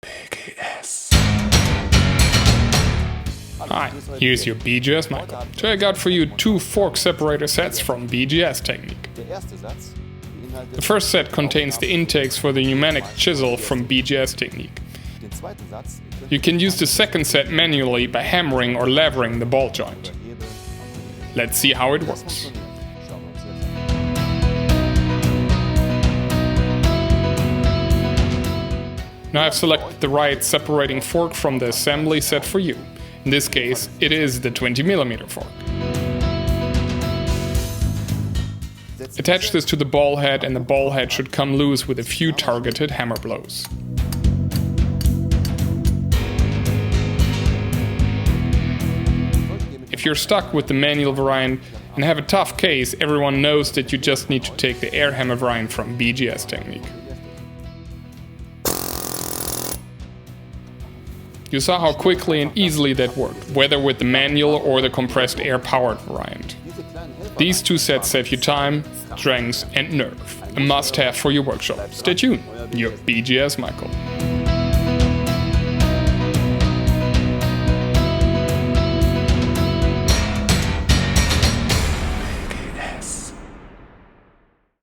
BGS. Hi, here's your BGS Michael. Today I got for you two fork separator sets from BGS Technique. The first set contains the intakes for the pneumatic chisel from BGS Technique. You can use the second set manually by hammering or levering the ball joint. Let's see how it works. Now I've selected the right separating fork from the assembly set for you. In this case, it is the 20mm fork. Attach this to the ball head, and the ball head should come loose with a few targeted hammer blows. If you're stuck with the manual variant and have a tough case, everyone knows that you just need to take the air hammer variant from BGS Technique. You saw how quickly and easily that worked, whether with the manual or the compressed air-powered variant. These two sets save you time, strength and nerve. A must-have for your workshop. Stay tuned. Your BGS Michael.